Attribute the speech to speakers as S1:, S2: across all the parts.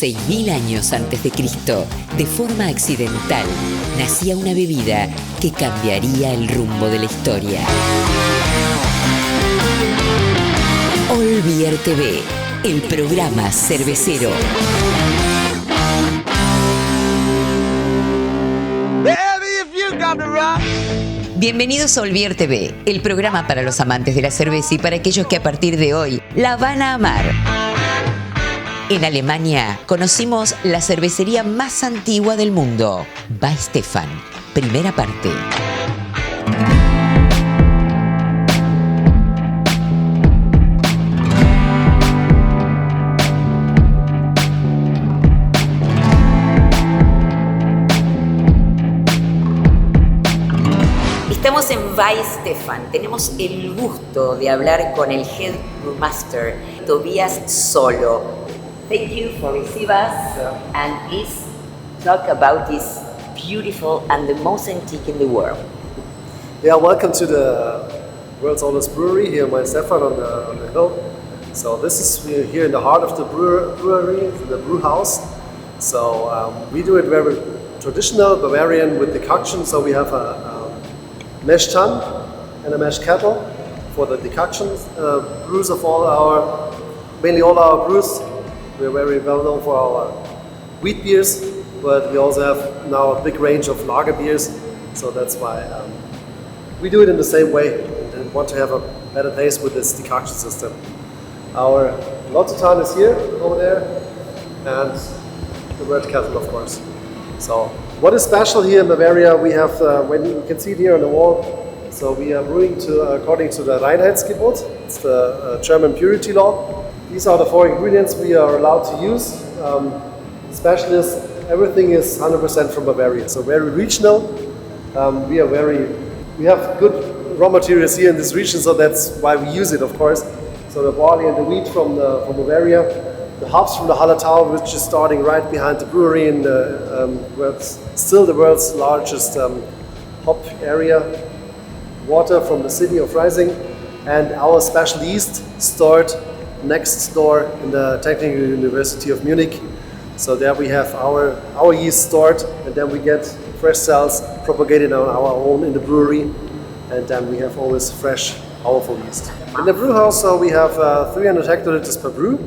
S1: 6.000 años antes de Cristo, de forma accidental, nacía una bebida que cambiaría el rumbo de la historia. Olvier TV, el programa cervecero. Bienvenidos a Olvier TV, el programa para los amantes de la cerveza y para aquellos que a partir de hoy la van a amar. En Alemania conocimos la cervecería más antigua del mundo, Weihenstephan, primera parte. Estamos en Weihenstephan. Tenemos el gusto de hablar con el head-brewmaster, Tobias Zollo. Thank you for receiving us and please talk about this beautiful and the most antique in the world.
S2: Yeah, welcome to the world's oldest brewery here in Weihenstephan on the hill. So this is here in the heart of the brewery, the brew house. So we do it very traditional Bavarian with decoction. So we have a mash tun and a mash kettle for the decoctions brews of mainly all our brews. We're very well known for our wheat beers, but we also have now a big range of lager beers. So that's why we do it in the same way and want to have a better taste with this decoction system. Our Lottotan is here, over there, and the red kettle, of course. So what is special here in Bavaria, we have, when you can see it here on the wall, so we are brewing according to the Reinheitsgebot. It's the German purity law. These are the 4 ingredients we are allowed to use. Especially everything is 100% from Bavaria, so very regional. We have good raw materials here in this region, so that's why we use it, of course. So the barley and the wheat from Bavaria, the hops from the Hallertau, which is starting right behind the brewery in where it's still the world's largest hop area. Water from the city of Freising, and our special yeast stored next door in the Technical University of Munich. So there we have our yeast stored, and then we get fresh cells propagated on our own in the brewery, and then we have always fresh, powerful yeast. In the brew house, so we have 300 hectoliters per brew,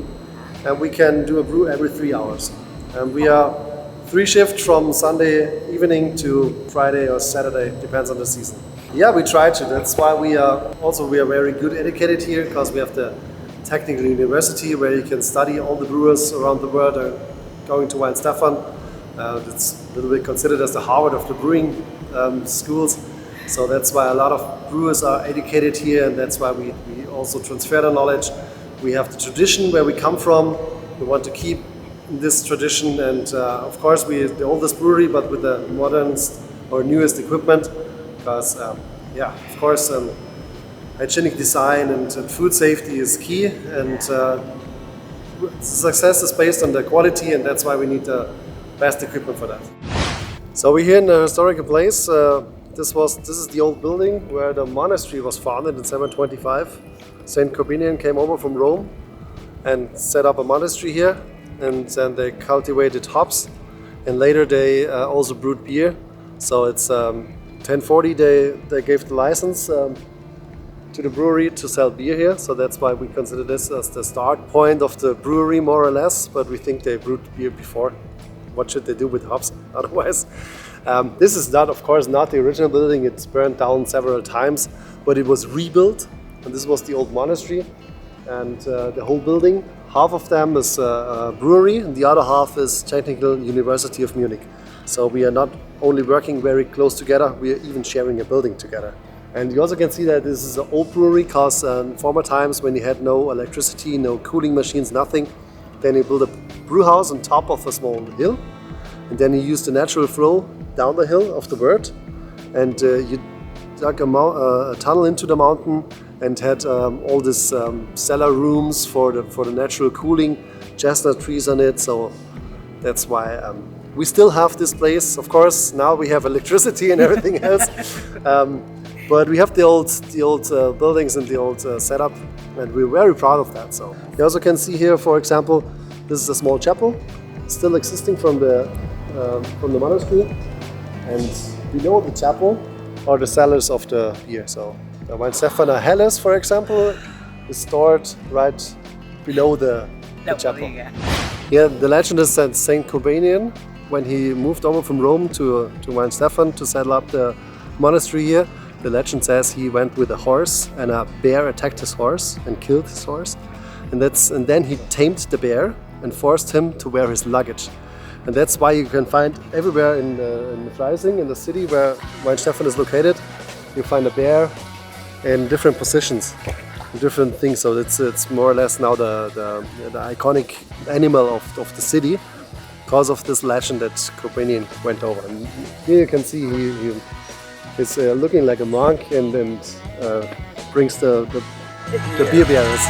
S2: and we can do a brew every 3 hours. And we are 3 shift from Sunday evening to Friday or Saturday, depends on the season. Yeah, we try to. That's why we are very good educated here, because we have the Technical University where you can study all the brewers around the world are going to Weihenstephan. It's a little bit considered as the Harvard of the brewing schools. So that's why a lot of brewers are educated here, and that's why we also transfer the knowledge. We have the tradition where we come from. We want to keep this tradition, and of course we're the oldest brewery, but with the modernest or newest equipment, because of course hygienic design and food safety is key, and success is based on the quality, and that's why we need the best equipment for that. So we're here in a historical place. This is the old building where the monastery was founded in 725. Saint Corbinian came over from Rome and set up a monastery here, and then they cultivated hops, and later they also brewed beer. So it's 1040 they gave the license to the brewery to sell beer here, so that's why we consider this as the start point of the brewery, more or less, but we think they brewed beer before. What should they do with hops otherwise? This is not, of course, not the original building. It's burned down several times, but it was rebuilt, and this was the old monastery, and the whole building, half of them is a brewery, and the other half is Technical University of Munich. So we are not only working very close together, we are even sharing a building together. And you also can see that this is an old brewery, because in former times when you had no electricity, no cooling machines, nothing, then you built a brew house on top of a small hill, and then you used the natural flow down the hill of the wort, and you dug a tunnel into the mountain and had all these cellar rooms for the natural cooling, chestnut trees on it. So that's why we still have this place. Of course, now we have electricity and everything else. But we have the old buildings and the old setup, and we're very proud of that. So you also can see here, for example, this is a small chapel, still existing from the monastery. And below the chapel are the cellars of the beer. So the Weihenstephan Helles, for example, is stored right below the chapel. Yeah, the legend is that Saint Corbanian, when he moved over from Rome to Weihenstephan to settle up the monastery here, the legend says he went with a horse and a bear attacked his horse and killed his horse. And then he tamed the bear and forced him to wear his luggage. And that's why you can find everywhere in Freising, in the city where Weihenstephan is located, you find a bear in different positions, different things. So it's more or less now the iconic animal of the city because of this legend that Corbanian went over. And here you can see he is looking like a monk and brings the beer bearers.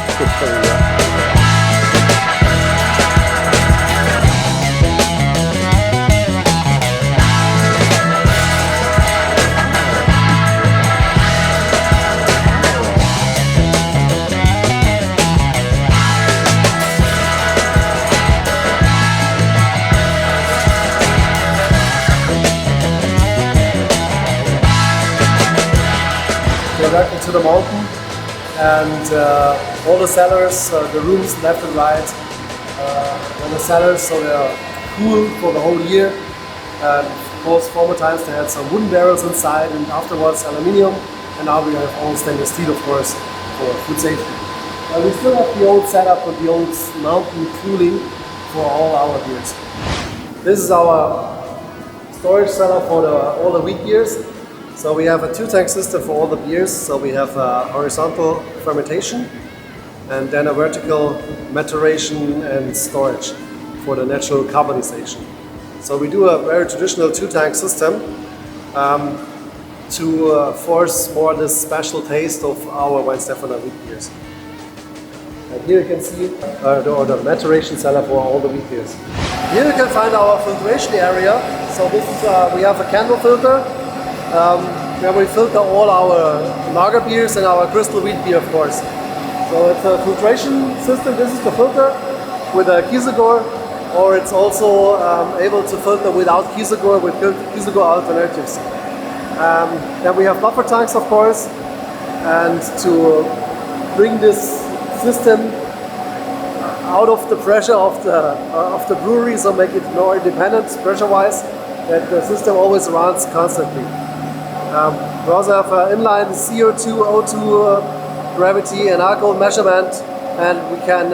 S2: Back into the mountain, and all the cellars, the rooms left and right, and the cellars, so they are cool for the whole year. And of course, former times they had some wooden barrels inside, and afterwards aluminium, and now we have all stainless steel, of course, for food safety. We still have the old setup with the old mountain cooling for all our beers. This is our storage cellar for all the wheat beers. So we have a 2-tank system for all the beers. So we have a horizontal fermentation and then a vertical maturation and storage for the natural carbonization. So we do a very traditional 2-tank system to force more this special taste of our Weihenstephan wheat beers. And here you can see the maturation cellar for all the wheat beers. Here you can find our filtration area. So this is we have a candle filter. Where we filter all our lager beers and our crystal wheat beer, of course. So it's a filtration system. This is the filter with a Kieselguhr, or it's also able to filter without Kieselguhr with Kieselguhr alternatives. Then we have buffer tanks, of course, and to bring this system out of the pressure of the brewery, so make it more independent pressure-wise, that the system always runs constantly. We also have inline CO2, O2, gravity and alcohol measurement, and we can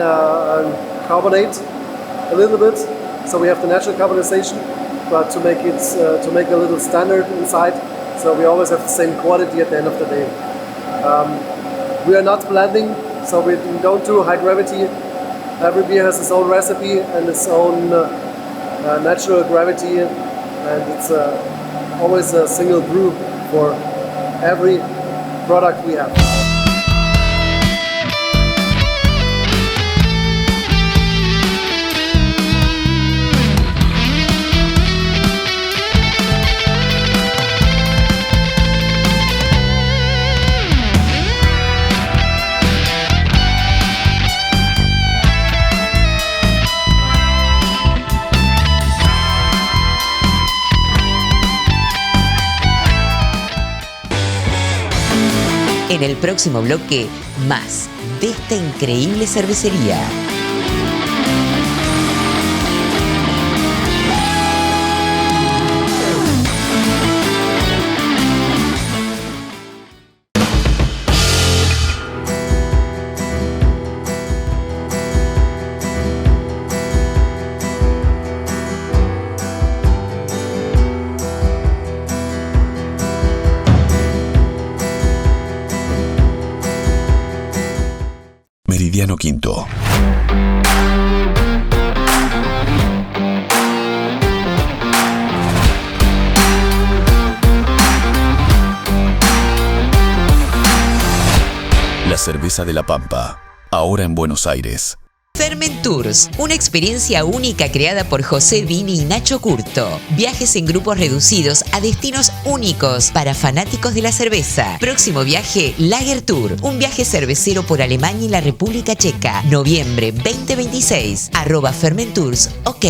S2: carbonate a little bit. So we have the natural carbonization, but to make a little standard inside, so we always have the same quality at the end of the day. We are not blending, so we don't do high gravity. Every beer has its own recipe and its own natural gravity, and it's always a single brew for every product we have.
S1: En el próximo bloque, más de esta increíble cervecería.
S3: Meridiano Quinto. La cerveza de la Pampa, ahora en Buenos Aires.
S1: Fermentours, una experiencia única creada por José Vini y Nacho Curto. Viajes en grupos reducidos a destinos únicos para fanáticos de la cerveza. Próximo viaje, Lager Tour, un viaje cervecero por Alemania y la República Checa. Noviembre 2026. @Fermentours, ok.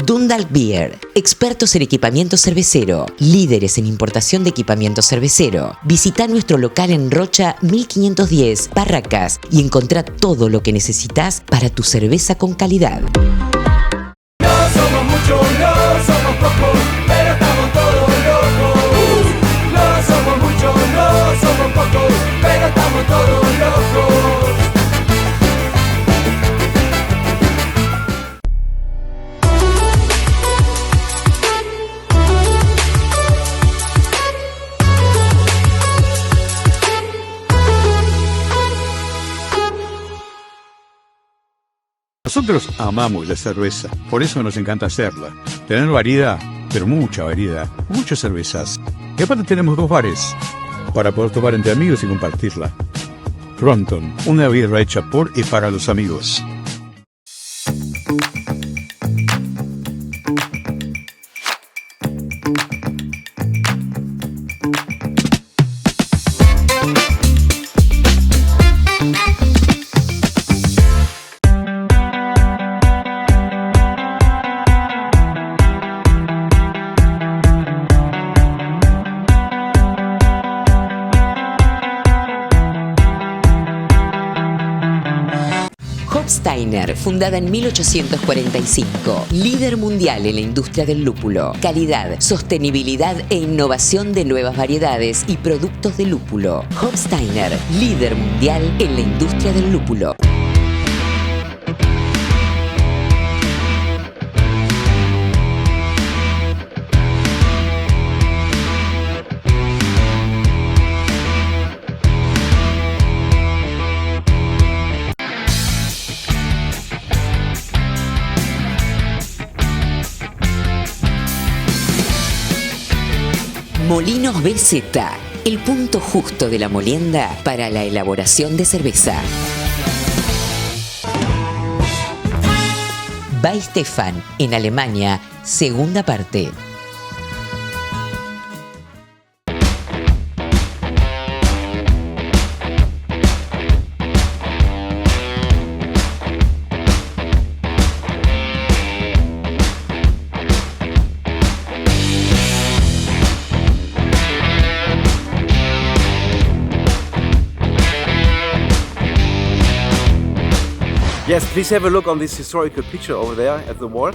S1: Dundalk Beer, expertos en equipamiento cervecero, líderes en importación de equipamiento cervecero. Visita nuestro local en Rocha 1510, Barracas, y encontrá todo lo que necesitas para tu cerveza con calidad.
S4: No somos muchos, no somos pocos, pero estamos todos locos. No somos muchos, no somos pocos, pero estamos todos locos.
S5: Nosotros amamos la cerveza, por eso nos encanta hacerla. Tener variedad, pero mucha variedad, muchas cervezas. Y aparte tenemos 2 bares para poder tomar entre amigos y compartirla. Fronton, una birra hecha por y para los amigos.
S1: Fundada en 1845, líder mundial en la industria del lúpulo, calidad, sostenibilidad e innovación de nuevas variedades y productos de lúpulo. Hofsteiner, líder mundial en la industria del lúpulo. Molinos BZ, el punto justo de la molienda para la elaboración de cerveza. Weihenstephan, en Alemania, segunda parte.
S6: Yes, please have a look on this historical picture over there at the wall.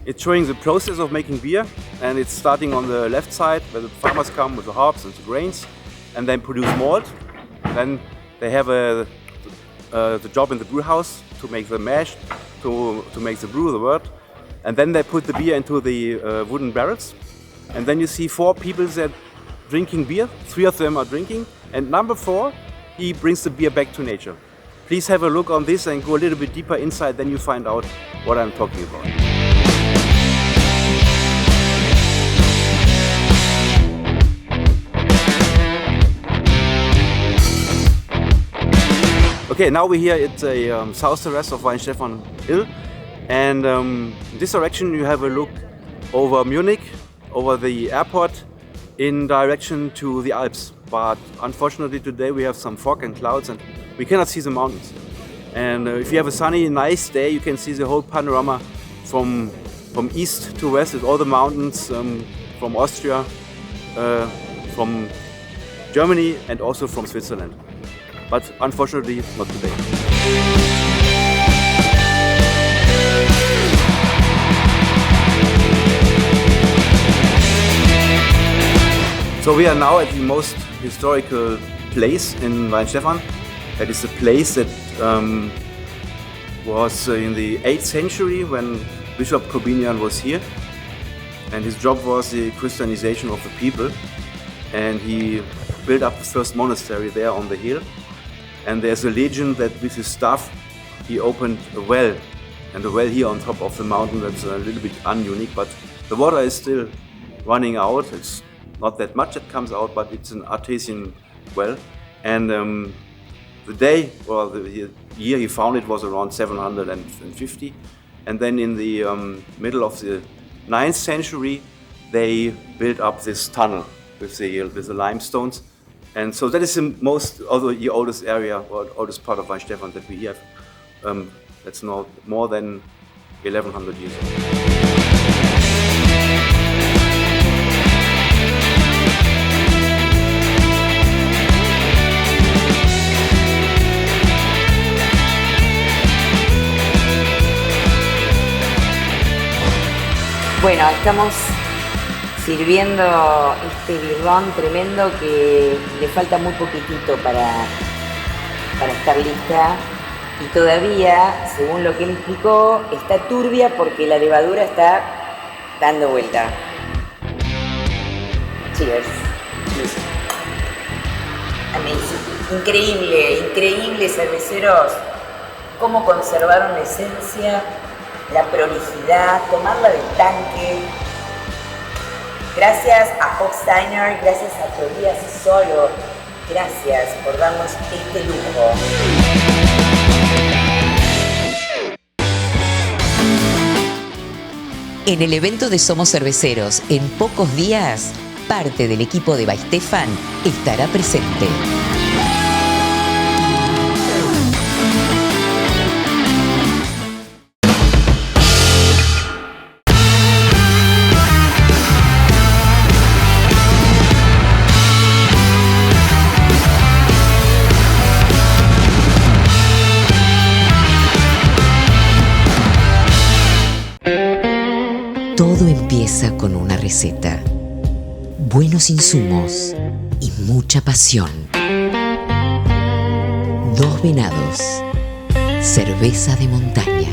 S6: It's showing the process of making beer, and it's starting on the left side where the farmers come with the hops and the grains and then produce malt. Then they have the job in the brew house to make the mash, to make the brew, the wort. And then they put the beer into the wooden barrels. And then you see 4 people that drinking beer. 3 of them are drinking. And number 4, he brings the beer back to nature. Please have a look on this and go a little bit deeper inside, then you find out what I'm talking about. Okay, now we're here at the south terrace of Weihenstephan Hill, and in this direction you have a look over Munich, over the airport, in direction to the Alps. But unfortunately today we have some fog and clouds and we cannot see the mountains. And if you have a sunny, nice day, you can see the whole panorama from east to west with all the mountains from Austria, from Germany and also from Switzerland. But unfortunately, not today. So we are now at the most historical place in Weihenstephan. That is a place that was in the 8th century when Bishop Corbinian was here. And his job was the Christianization of the people. And he built up the first monastery there on the hill. And there's a legend that with his staff he opened a well. And the well here on top of the mountain, that's a little bit ununique, but the water is still running out. It's not that much that comes out, but it's an artesian well. And the day, or the year he found it was around 750. And then in the middle of the 9th century, they built up this tunnel with the limestones. And so that is the oldest area, or oldest part of Weihenstephan that we have. That's now more than 1100 years old.
S1: Bueno, estamos sirviendo este birrón tremendo que le falta muy poquitito para estar lista. Y todavía, según lo que él explicó, está turbia porque la levadura está dando vuelta. Cheers. Amazing. Increíble, cerveceros. Cómo conservaron la esencia, la prolijidad, tomarla del tanque. Gracias a Hofsteiner, gracias a Tobias Zollo. Gracias por darnos este lujo. En el evento de Somos Cerveceros, en pocos días, parte del equipo de Weihenstephan estará presente. Todo empieza con una receta, buenos insumos y mucha pasión. Dos venados, cerveza de montaña.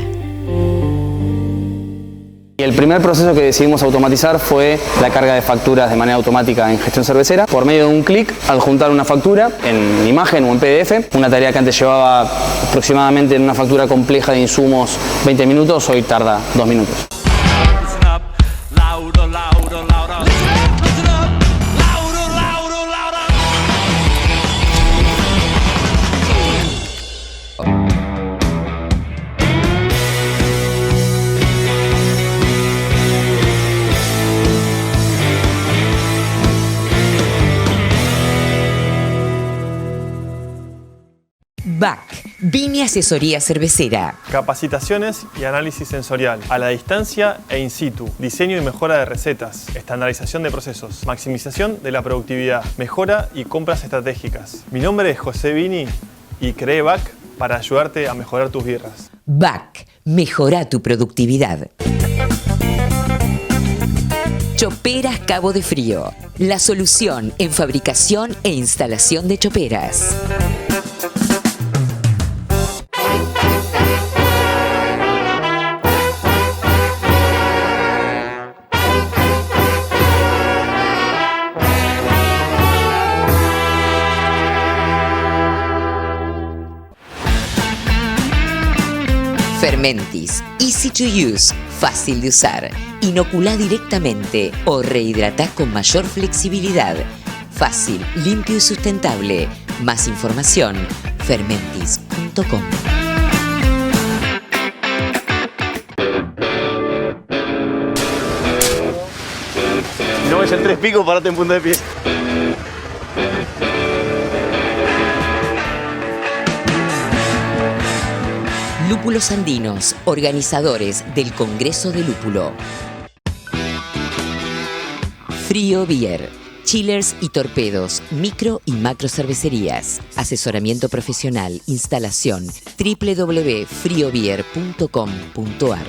S7: Y el primer proceso que decidimos automatizar fue la carga de facturas de manera automática en gestión cervecera. Por medio de un clic, adjuntar una factura en imagen o en PDF, una tarea que antes llevaba aproximadamente en una factura compleja de insumos 20 minutos, hoy tarda 2 minutos.
S1: BAC, Vini Asesoría Cervecera.
S8: Capacitaciones y análisis sensorial, a la distancia e in situ, diseño y mejora de recetas, estandarización de procesos, maximización de la productividad, mejora y compras estratégicas. Mi nombre es José Vini y creé BAC para ayudarte a mejorar tus birras.
S1: BAC, mejora tu productividad. Choperas Cabo de Frío, la solución en fabricación e instalación de choperas. Fermentis, easy to use, fácil de usar. Inoculá directamente o rehidratá con mayor flexibilidad. Fácil, limpio y sustentable. Más información, fermentis.com.
S9: Si no ves el 3 picos, parate en punta de pie.
S1: Lúpulos Andinos, organizadores del Congreso de Lúpulo. Frío Beer, chillers y torpedos, micro y macro cervecerías. Asesoramiento profesional, instalación, www.friobeer.com.ar.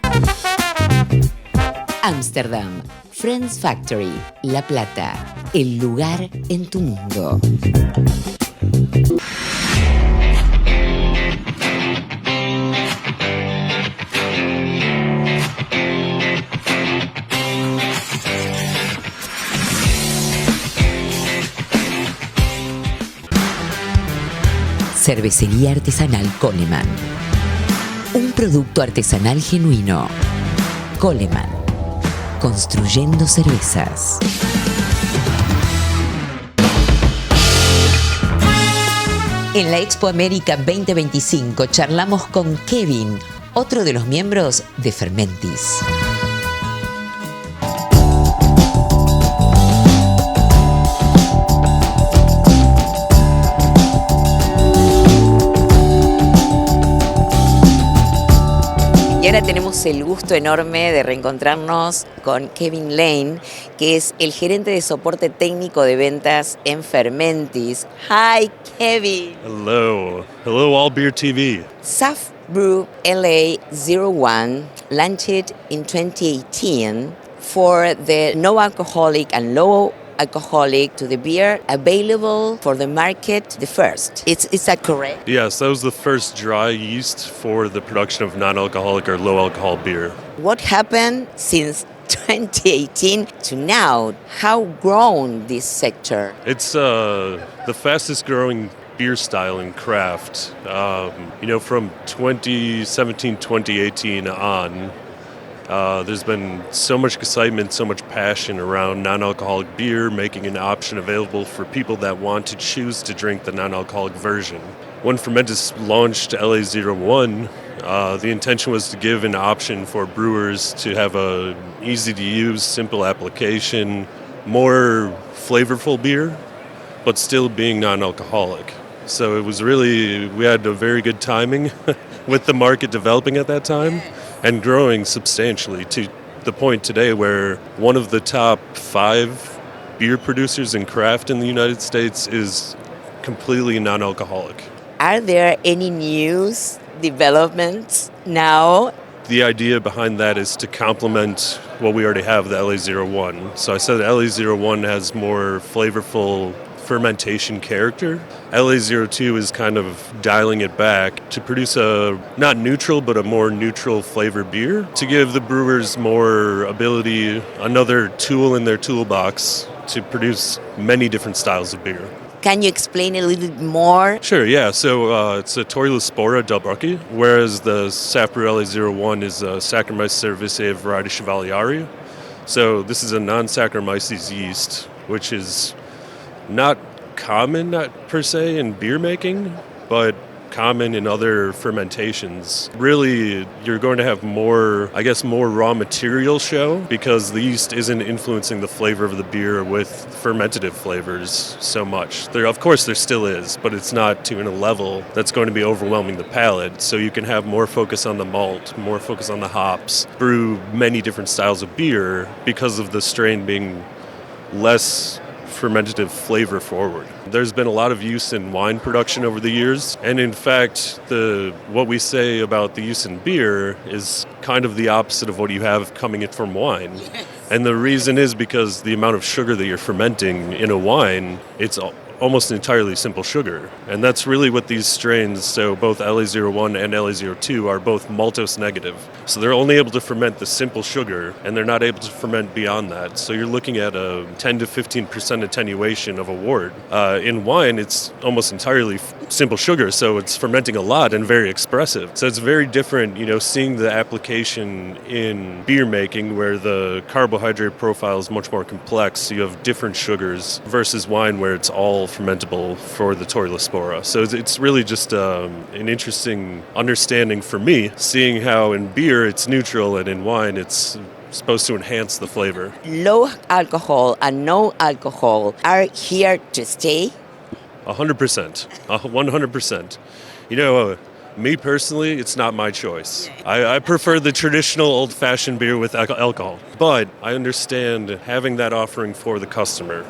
S1: Ámsterdam, Friends Factory, La Plata, el lugar en tu mundo. Cervecería artesanal Coleman. Un producto artesanal genuino. Coleman. Construyendo cervezas. En la Expo América 2025 charlamos con Kevin, otro de los miembros de Fermentis. Y ahora tenemos el gusto enorme de reencontrarnos con Kevin Lane, que es el gerente de soporte técnico de ventas en Fermentis. Hi, Kevin.
S10: Hello. Hello, All Beer TV.
S1: SAF Brew LA 01 launched in 2018. for the no alcoholic and low alcoholic to the beer available for the market the first. Is that correct?
S10: Yes, that was the first dry yeast for the production of non-alcoholic or low-alcohol beer.
S1: What happened since 2018 to now? How grown this sector?
S10: It's the fastest growing beer style in craft. From 2017, 2018 on, there's been so much excitement, so much passion around non-alcoholic beer, making an option available for people that want to choose to drink the non-alcoholic version. When Fermentis launched LA01, the intention was to give an option for brewers to have a easy-to-use, simple application, more flavorful beer, but still being non-alcoholic. So it was really, we had a very good timing with the market developing at that time and growing substantially to the point today where one of the top 5 beer producers in craft in the United States is completely non-alcoholic.
S1: Are there any news developments now?
S10: The idea behind that is to complement what we already have, the LA01. So I said LA01 has more flavorful fermentation character. LA02 is kind of dialing it back to produce a, not neutral, but a more neutral flavor beer to give the brewers more ability, another tool in their toolbox to produce many different styles of beer.
S1: Can you explain a little bit more?
S10: Sure, yeah. So it's a Toilet Delbrücke, whereas the Sapbrew LA01 is a Saccharomyces cereveceae variety Chevalieri. So this is a non-Saccharomyces yeast, which is not common, not per se, in beer making, but common in other fermentations. Really, you're going to have more raw material show because the yeast isn't influencing the flavor of the beer with fermentative flavors so much. Of course, there still is, but it's not to a level that's going to be overwhelming the palate. So you can have more focus on the malt, more focus on the hops, brew many different styles of beer because of the strain being less fermentative flavor forward. There's been a lot of use in wine production over the years, and in fact, what we say about the use in beer is kind of the opposite of what you have coming in from wine. Yes. And the reason is because the amount of sugar that you're fermenting in a wine, it's almost entirely simple sugar. And that's really what these strains, so both LA01 and LA02 are both maltose negative. So they're only able to ferment the simple sugar, and they're not able to ferment beyond that. So you're looking at a 10 to 15% attenuation of a wort. In wine, it's almost entirely simple sugar, so it's fermenting a lot and very expressive. So it's very different, seeing the application in beer making where the carbohydrate profile is much more complex. So you have different sugars versus wine where it's all fermentable for the Toilospora. So it's really just an interesting understanding for me, seeing how in beer it's neutral and in wine it's supposed to enhance the flavor.
S1: Low alcohol and no alcohol are here to stay?
S10: 100%. 100%. Me personally, it's not my choice. I prefer the traditional old-fashioned beer with alcohol. But I understand having that offering for the customer.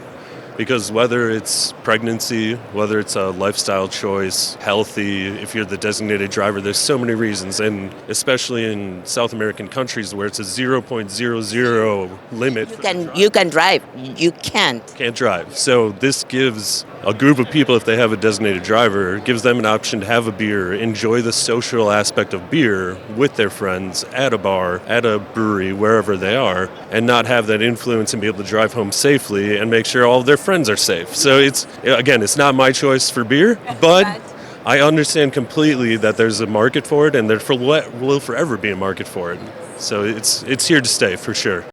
S10: Because whether it's pregnancy, whether it's a lifestyle choice, healthy, if you're the designated driver, there's so many reasons. And especially in South American countries where it's a 0.00 limit.
S1: You can drive. You can't.
S10: Can't drive. So this gives a group of people, if they have a designated driver, gives them an option to have a beer, enjoy the social aspect of beer with their friends at a bar, at a brewery, wherever they are, and not have that influence and be able to drive home safely and make sure all of their friends are safe. So it's not my choice for beer, but I understand completely that there's a market for it and there will forever be a market for it. So it's here to stay for sure.